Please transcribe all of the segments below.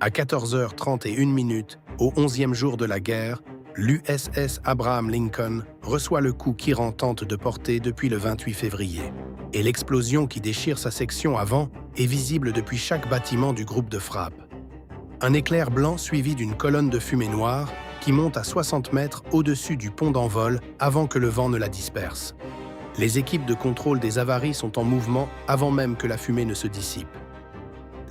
À 14h31, au 11e jour de la guerre, l'USS Abraham Lincoln reçoit le coup qu'Iran tente de porter depuis le 28 février. Et l'explosion qui déchire sa section avant est visible depuis chaque bâtiment du groupe de frappe. Un éclair blanc suivi d'une colonne de fumée noire qui monte à 60 mètres au-dessus du pont d'envol avant que le vent ne la disperse. Les équipes de contrôle des avaries sont en mouvement avant même que la fumée ne se dissipe.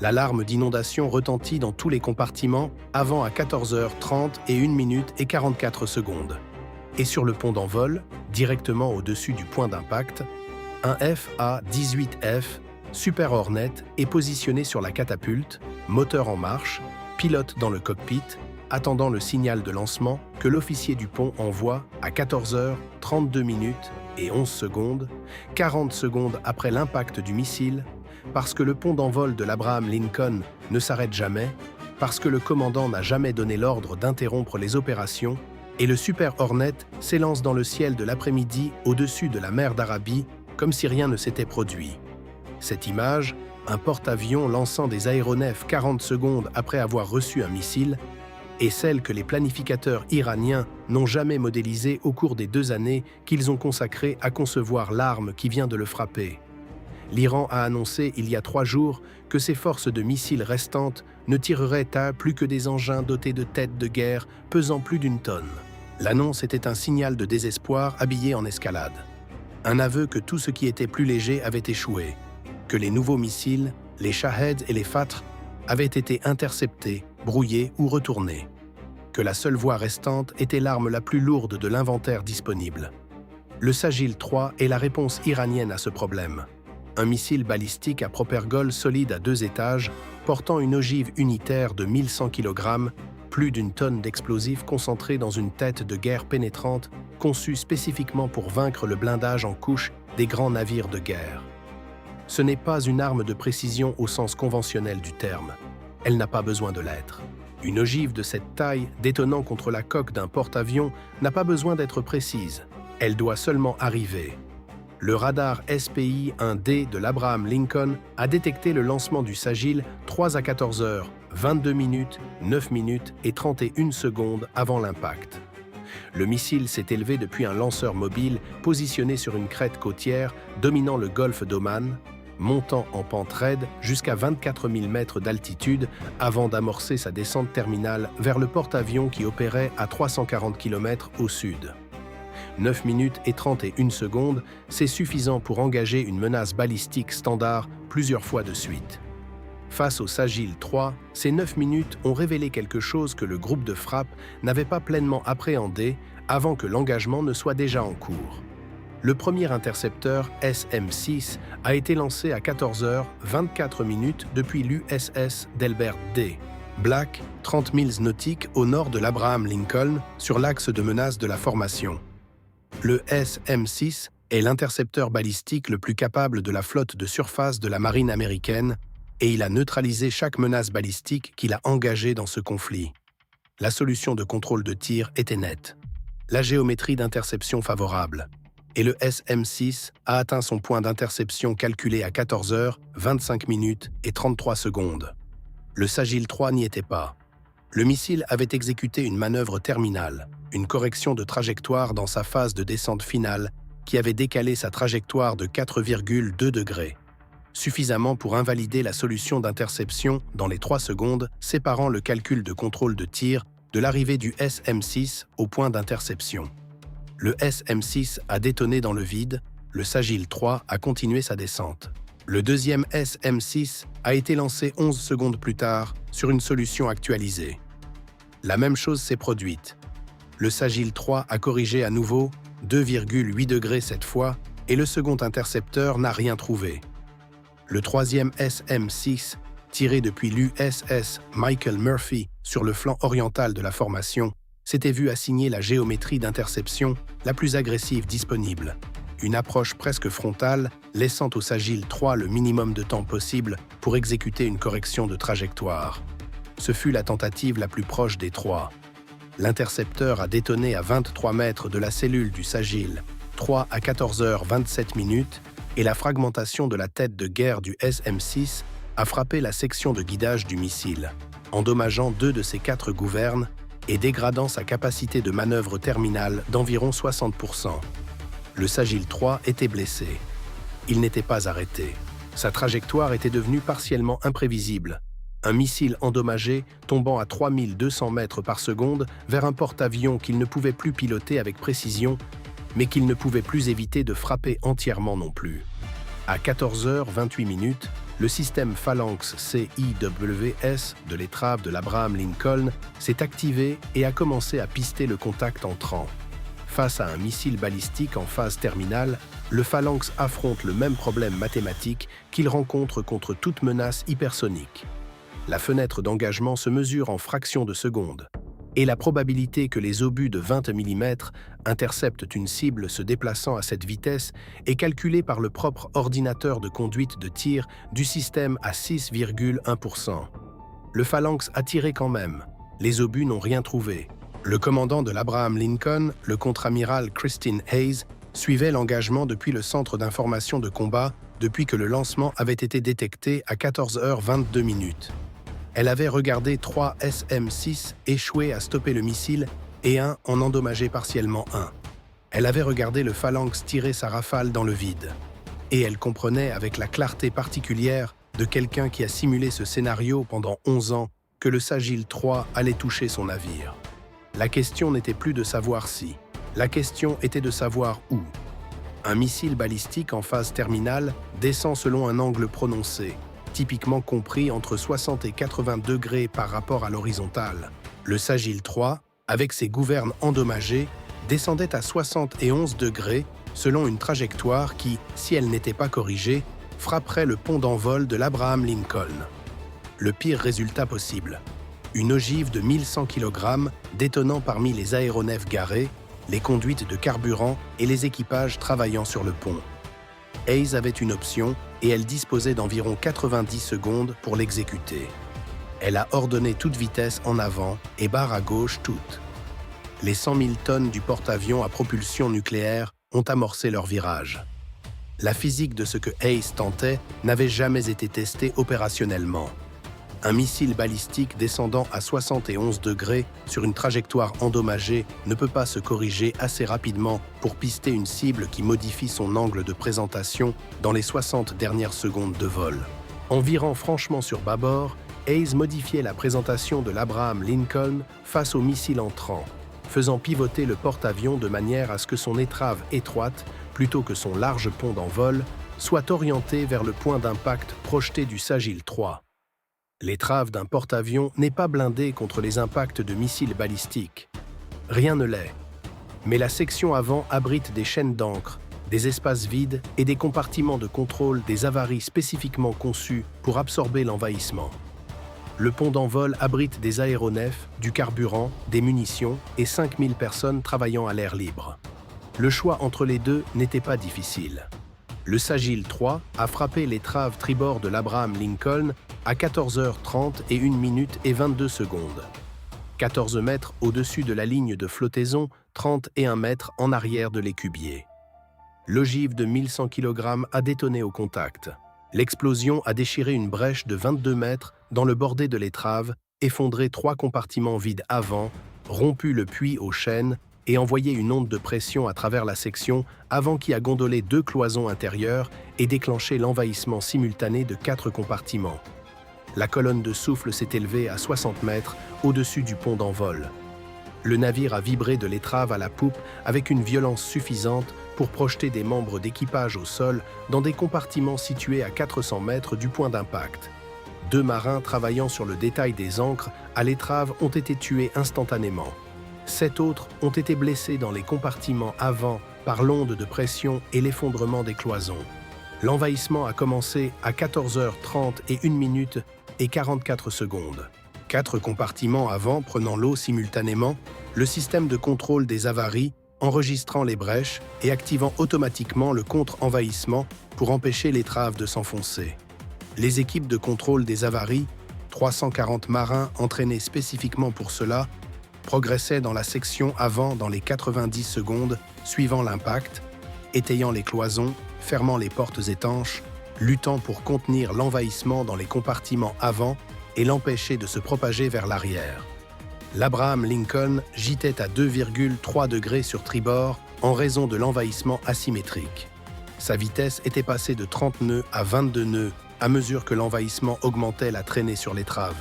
L'alarme d'inondation retentit dans tous les compartiments avant à 14h31 et Et sur le pont d'envol, directement au-dessus du point d'impact, un FA-18F Super Hornet est positionné sur la catapulte, moteur en marche, pilote dans le cockpit, attendant le signal de lancement que l'officier du pont envoie à 14h32 et 11 secondes, 40 secondes après l'impact du missile, parce que le pont d'envol de l'Abraham Lincoln ne s'arrête jamais, parce que le commandant n'a jamais donné l'ordre d'interrompre les opérations, et le Super Hornet s'élance dans le ciel de l'après-midi au-dessus de la mer d'Arabie, comme si rien ne s'était produit. Cette image, un porte-avions lançant des aéronefs 40 secondes après avoir reçu un missile, est celle que les planificateurs iraniens n'ont jamais modélisée au cours des 2 années qu'ils ont consacrées à concevoir l'arme qui vient de le frapper. L'Iran a annoncé il y a 3 jours que ses forces de missiles restantes ne tireraient à plus que des engins dotés de têtes de guerre pesant plus d'1 tonne. L'annonce était un signal de désespoir habillé en escalade. Un aveu que tout ce qui était plus léger avait échoué, que les nouveaux missiles, les Shahed et les Fatr, avaient été interceptés, brouillés ou retournés, que la seule voie restante était l'arme la plus lourde de l'inventaire disponible. Le Sagil 3 est la réponse iranienne à ce problème. Un missile balistique à propergol solide à 2 étages, portant une ogive unitaire de 1100 kg, plus d'1 tonne d'explosifs concentrés dans une tête de guerre pénétrante conçue spécifiquement pour vaincre le blindage en couche des grands navires de guerre. Ce n'est pas une arme de précision au sens conventionnel du terme. Elle n'a pas besoin de l'être. Une ogive de cette taille, détonnant contre la coque d'un porte-avions, n'a pas besoin d'être précise. Elle doit seulement arriver. Le radar SPI-1D de l'Abraham Lincoln a détecté le lancement du Sagil 3 à 14h22, 9 et 31 secondes avant l'impact. Le missile s'est élevé depuis un lanceur mobile positionné sur une crête côtière dominant le golfe d'Oman, montant en pente raide jusqu'à 24 000 mètres d'altitude avant d'amorcer sa descente terminale vers le porte-avions qui opérait à 340 km au sud. 9 et 31 secondes, c'est suffisant pour engager une menace balistique standard plusieurs fois de suite. Face au Sagil 3, ces 9 minutes ont révélé quelque chose que le groupe de frappe n'avait pas pleinement appréhendé avant que l'engagement ne soit déjà en cours. Le premier intercepteur SM-6 a été lancé à 14h24 depuis l'USS Delbert D. Black, 30 milles nautiques au nord de l'Abraham Lincoln, sur l'axe de menace de la formation. Le SM-6 est l'intercepteur balistique le plus capable de la flotte de surface de la marine américaine et il a neutralisé chaque menace balistique qu'il a engagée dans ce conflit. La solution de contrôle de tir était nette. La géométrie d'interception favorable. Et le SM-6 a atteint son point d'interception calculé à 14h25 et 33 secondes. Le Sagil 3 n'y était pas. Le missile avait exécuté une manœuvre terminale, une correction de trajectoire dans sa phase de descente finale qui avait décalé sa trajectoire de 4,2 degrés, suffisamment pour invalider la solution d'interception dans les 3 secondes séparant le calcul de contrôle de tir de l'arrivée du SM-6 au point d'interception. Le SM-6 a détonné dans le vide, le Sagil 3 a continué sa descente. Le deuxième SM-6 a été lancé 11 secondes plus tard sur une solution actualisée. La même chose s'est produite. Le Sagil 3 a corrigé à nouveau 2,8 degrés cette fois et le second intercepteur n'a rien trouvé. Le troisième SM-6, tiré depuis l'USS Michael Murphy sur le flanc oriental de la formation, s'était vu assigner la géométrie d'interception la plus agressive disponible. Une approche presque frontale, laissant au Sagil 3 le minimum de temps possible pour exécuter une correction de trajectoire. Ce fut la tentative la plus proche des 3. L'intercepteur a détonné à 23 mètres de la cellule du Sagil, 3 à 14h27, et la fragmentation de la tête de guerre du SM-6 a frappé la section de guidage du missile, endommageant 2 de ses 4 gouvernes et dégradant sa capacité de manœuvre terminale d'environ 60%. Le Sagil 3 était blessé. Il n'était pas arrêté. Sa trajectoire était devenue partiellement imprévisible. Un missile endommagé tombant à 3200 mètres par seconde vers un porte-avions qu'il ne pouvait plus piloter avec précision, mais qu'il ne pouvait plus éviter de frapper entièrement non plus. À 14h28, le système Phalanx CIWS de l'étrave de l'Abraham Lincoln s'est activé et a commencé à pister le contact entrant. Face à un missile balistique en phase terminale, le Phalanx affronte le même problème mathématique qu'il rencontre contre toute menace hypersonique. La fenêtre d'engagement se mesure en fractions de seconde, et la probabilité que les obus de 20 mm interceptent une cible se déplaçant à cette vitesse est calculée par le propre ordinateur de conduite de tir du système à 6,1%. Le Phalanx a tiré quand même. Les obus n'ont rien trouvé. Le commandant de l'Abraham Lincoln, le contre-amiral Christine Hayes, suivait l'engagement depuis le centre d'information de combat depuis que le lancement avait été détecté à 14h22. Elle avait regardé 3 SM-6 échouer à stopper le missile et un en endommager partiellement un. Elle avait regardé le Phalanx tirer sa rafale dans le vide. Et elle comprenait avec la clarté particulière de quelqu'un qui a simulé ce scénario pendant 11 ans que le Sagil 3 allait toucher son navire. La question n'était plus de savoir si, la question était de savoir où. Un missile balistique en phase terminale descend selon un angle prononcé, typiquement compris entre 60 et 80 degrés par rapport à l'horizontale. Le Sagil 3, avec ses gouvernes endommagées, descendait à 71 degrés selon une trajectoire qui, si elle n'était pas corrigée, frapperait le pont d'envol de l'Abraham Lincoln. Le pire résultat possible. Une ogive de 1100 kg détonnant parmi les aéronefs garés, les conduites de carburant et les équipages travaillant sur le pont. Hayes avait une option et elle disposait d'environ 90 secondes pour l'exécuter. Elle a ordonné toute vitesse en avant et barre à gauche toute. Les 100 000 tonnes du porte-avions à propulsion nucléaire ont amorcé leur virage. La physique de ce que Hayes tentait n'avait jamais été testée opérationnellement. Un missile balistique descendant à 71 degrés sur une trajectoire endommagée ne peut pas se corriger assez rapidement pour pister une cible qui modifie son angle de présentation dans les 60 dernières secondes de vol. En virant franchement sur bâbord, Hayes modifiait la présentation de l'Abraham Lincoln face au missile entrant, faisant pivoter le porte-avions de manière à ce que son étrave étroite, plutôt que son large pont d'envol, soit orientée vers le point d'impact projeté du Sagil 3. L'étrave d'un porte-avions n'est pas blindée contre les impacts de missiles balistiques. Rien ne l'est. Mais la section avant abrite des chaînes d'encre, des espaces vides et des compartiments de contrôle des avaries spécifiquement conçus pour absorber l'envahissement. Le pont d'envol abrite des aéronefs, du carburant, des munitions et 5000 personnes travaillant à l'air libre. Le choix entre les deux n'était pas difficile. Le Sagil 3 a frappé l'étrave tribord de l'Abraham Lincoln à 14h30 et 1 minute et 22 secondes. 14 mètres au-dessus de la ligne de flottaison, 31 mètres en arrière de l'écubier. L'ogive de 1100 kg a détonné au contact. L'explosion a déchiré une brèche de 22 mètres dans le bordé de l'étrave, effondré 3 compartiments vides avant, rompu le puits aux chaînes et envoyé une onde de pression à travers la section avant qui a gondolé 2 cloisons intérieures et déclenché l'envahissement simultané de 4 compartiments. La colonne de souffle s'est élevée à 60 mètres au-dessus du pont d'envol. Le navire a vibré de l'étrave à la poupe avec une violence suffisante pour projeter des membres d'équipage au sol dans des compartiments situés à 400 mètres du point d'impact. 2 marins travaillant sur le détail des ancres à l'étrave ont été tués instantanément. 7 autres ont été blessés dans les compartiments avant par l'onde de pression et l'effondrement des cloisons. L'envahissement a commencé à 14h30 et 1 minute et 44 secondes. 4 compartiments avant prenant l'eau simultanément, le système de contrôle des avaries enregistrant les brèches et activant automatiquement le contre-envahissement pour empêcher l'étrave de s'enfoncer. Les équipes de contrôle des avaries, 340 marins entraînés spécifiquement pour cela, progressaient dans la section avant dans les 90 secondes suivant l'impact, étayant les cloisons, fermant les portes étanches, luttant pour contenir l'envahissement dans les compartiments avant et l'empêcher de se propager vers l'arrière. L'Abraham Lincoln gîtait à 2,3 degrés sur tribord en raison de l'envahissement asymétrique. Sa vitesse était passée de 30 nœuds à 22 nœuds à mesure que l'envahissement augmentait la traînée sur l'étrave.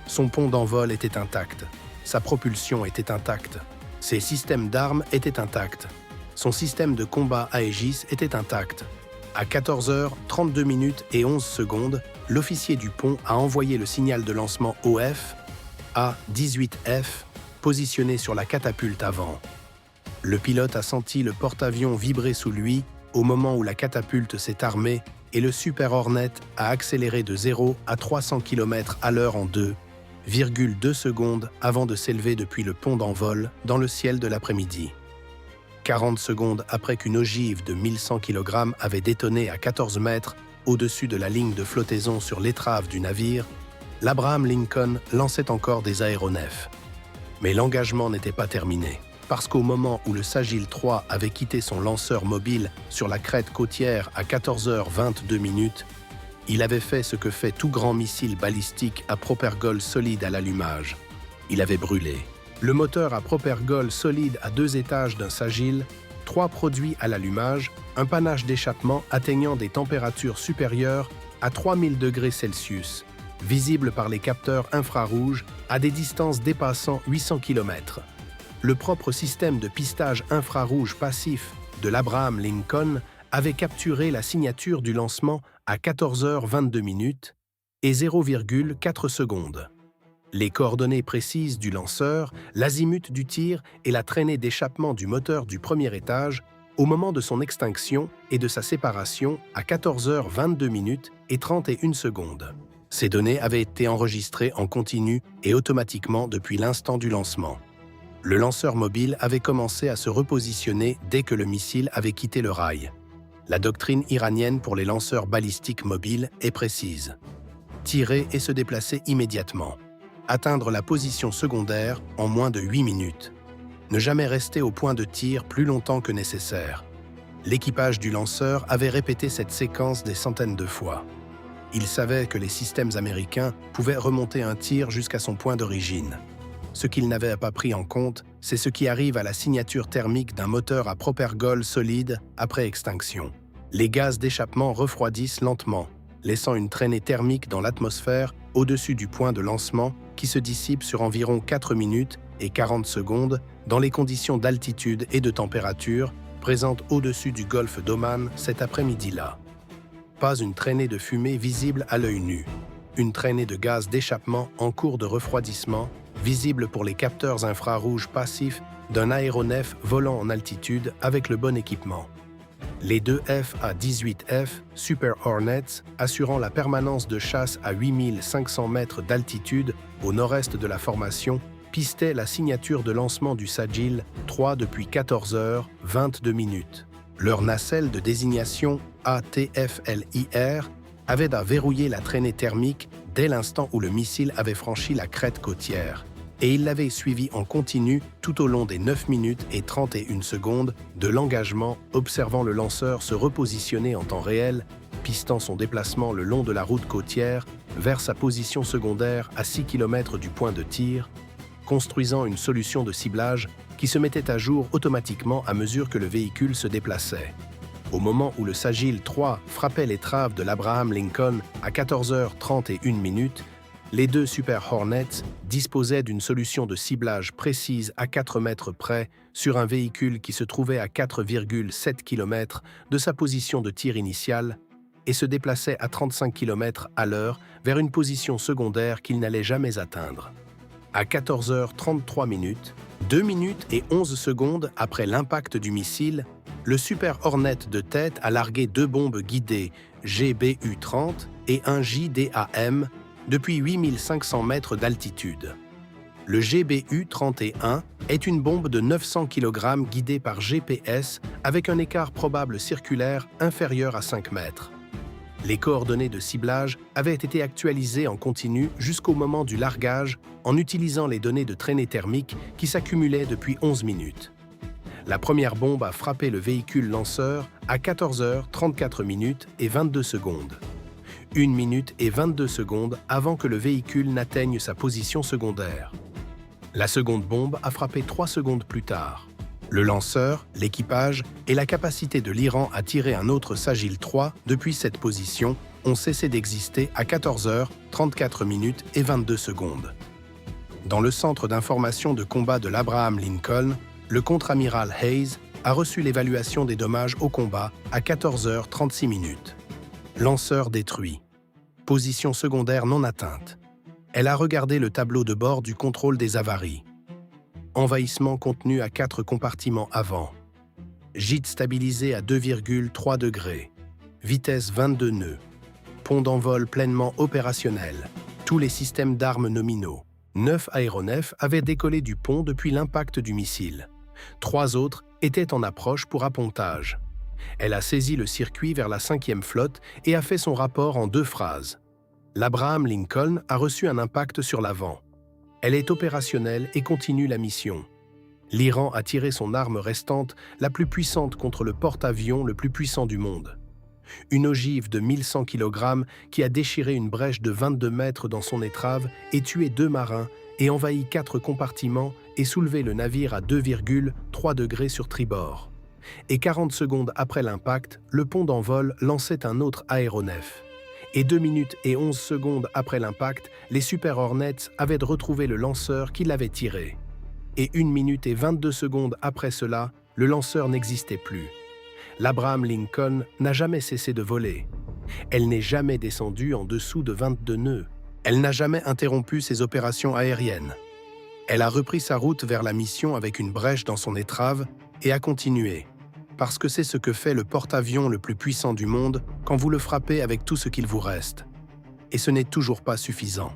Son pont d'envol était intact, sa propulsion était intacte, ses systèmes d'armes étaient intacts, son système de combat Aegis était intact. À 14h32 et 11 secondes, l'officier du pont a envoyé le signal de lancement OF A-18F positionné sur la catapulte avant. Le pilote a senti le porte-avions vibrer sous lui au moment où la catapulte s'est armée et le Super Hornet a accéléré de 0 à 300 km/h en 2,2 secondes avant de s'élever depuis le pont d'envol dans le ciel de l'après-midi. 40 secondes après qu'une ogive de 1100 kg avait détonné à 14 mètres au-dessus de la ligne de flottaison sur l'étrave du navire, l'Abraham Lincoln lançait encore des aéronefs. Mais l'engagement n'était pas terminé, parce qu'au moment où le Sagil 3 avait quitté son lanceur mobile sur la crête côtière à 14h22, il avait fait ce que fait tout grand missile balistique à propergol solide à l'allumage. Il avait brûlé. Le moteur à propergol solide à 2 étages d'un Sagil, 3 produits à l'allumage, un panache d'échappement atteignant des températures supérieures à 3000 degrés Celsius, visible par les capteurs infrarouges à des distances dépassant 800 km. Le propre système de pistage infrarouge passif de l'Abraham Lincoln avait capturé la signature du lancement à 14h22 et 0,4 secondes. Les coordonnées précises du lanceur, l'azimut du tir et la traînée d'échappement du moteur du premier étage au moment de son extinction et de sa séparation à 14h22 et 31 secondes. Ces données avaient été enregistrées en continu et automatiquement depuis l'instant du lancement. Le lanceur mobile avait commencé à se repositionner dès que le missile avait quitté le rail. La doctrine iranienne pour les lanceurs balistiques mobiles est précise. Tirer et se déplacer immédiatement. Atteindre la position secondaire en moins de 8 minutes. Ne jamais rester au point de tir plus longtemps que nécessaire. L'équipage du lanceur avait répété cette séquence des centaines de fois. Il savait que les systèmes américains pouvaient remonter un tir jusqu'à son point d'origine. Ce qu'il n'avait pas pris en compte, c'est ce qui arrive à la signature thermique d'un moteur à propergol solide après extinction. Les gaz d'échappement refroidissent lentement, laissant une traînée thermique dans l'atmosphère au-dessus du point de lancement qui se dissipe sur environ 4 minutes et 40 secondes dans les conditions d'altitude et de température présentes au-dessus du golfe d'Oman cet après-midi-là. Pas une traînée de fumée visible à l'œil nu. Une traînée de gaz d'échappement en cours de refroidissement, visible pour les capteurs infrarouges passifs d'un aéronef volant en altitude avec le bon équipement. Les 2 F-A-18F Super Hornets, assurant la permanence de chasse à 8500 mètres d'altitude au nord-est de la formation, pistaient la signature de lancement du Sagil 3 depuis 14h22. Leur nacelle de désignation ATFLIR avait à verrouiller la traînée thermique dès l'instant où le missile avait franchi la crête côtière, et il l'avait suivi en continu tout au long des 9 minutes et 31 secondes de l'engagement, observant le lanceur se repositionner en temps réel, pistant son déplacement le long de la route côtière vers sa position secondaire à 6 km du point de tir, construisant une solution de ciblage qui se mettait à jour automatiquement à mesure que le véhicule se déplaçait. Au moment où le Sagil 3 frappait l'étrave de l'Abraham Lincoln à 14h31, les 2 Super Hornets disposaient d'une solution de ciblage précise à 4 mètres près sur un véhicule qui se trouvait à 4,7 km de sa position de tir initiale et se déplaçait à 35 km à l'heure vers une position secondaire qu'il n'allait jamais atteindre. À 14h33, 2 minutes et 11 secondes après l'impact du missile, le Super Hornet de tête a largué 2 bombes guidées GBU-30 et un JDAM depuis 8500 mètres d'altitude. Le GBU-31 est une bombe de 900 kg guidée par GPS avec un écart probable circulaire inférieur à 5 mètres. Les coordonnées de ciblage avaient été actualisées en continu jusqu'au moment du largage en utilisant les données de traînée thermique qui s'accumulaient depuis 11 minutes. La première bombe a frappé le véhicule lanceur à 14h34 et 22 secondes. 1 minute et 22 secondes avant que le véhicule n'atteigne sa position secondaire. La seconde bombe a frappé 3 secondes plus tard. Le lanceur, l'équipage et la capacité de l'Iran à tirer un autre Sagil 3 depuis cette position ont cessé d'exister à 14h, 34 minutes et 22 secondes. Dans le centre d'information de combat de l'Abraham Lincoln, le contre-amiral Hayes a reçu l'évaluation des dommages au combat à 14h, 36 minutes. Lanceur détruit. Position secondaire non atteinte. Elle a regardé le tableau de bord du contrôle des avaries. Envahissement contenu à 4 compartiments avant. Gîte stabilisé à 2,3 degrés. Vitesse 22 nœuds. Pont d'envol pleinement opérationnel. Tous les systèmes d'armes nominaux. 9 aéronefs avaient décollé du pont depuis l'impact du missile. 3 autres étaient en approche pour appontage. Elle a saisi le circuit vers la 5e flotte et a fait son rapport en 2 phrases. L'Abraham Lincoln a reçu un impact sur l'avant. Elle est opérationnelle et continue la mission. L'Iran a tiré son arme restante, la plus puissante contre le porte-avions le plus puissant du monde. Une ogive de 1100 kg qui a déchiré une brèche de 22 mètres dans son étrave et tué 2 marins et envahi 4 compartiments et soulevé le navire à 2,3 degrés sur tribord. Et 40 secondes après l'impact, le pont d'envol lançait un autre aéronef. Et 2 minutes et 11 secondes après l'impact, les Super Hornets avaient retrouvé le lanceur qui l'avait tiré. Et 1 minute et 22 secondes après cela, le lanceur n'existait plus. L'Abraham Lincoln n'a jamais cessé de voler. Elle n'est jamais descendue en dessous de 22 nœuds. Elle n'a jamais interrompu ses opérations aériennes. Elle a repris sa route vers la mission avec une brèche dans son étrave et a continué. Parce que c'est ce que fait le porte-avions le plus puissant du monde quand vous le frappez avec tout ce qu'il vous reste. Et ce n'est toujours pas suffisant.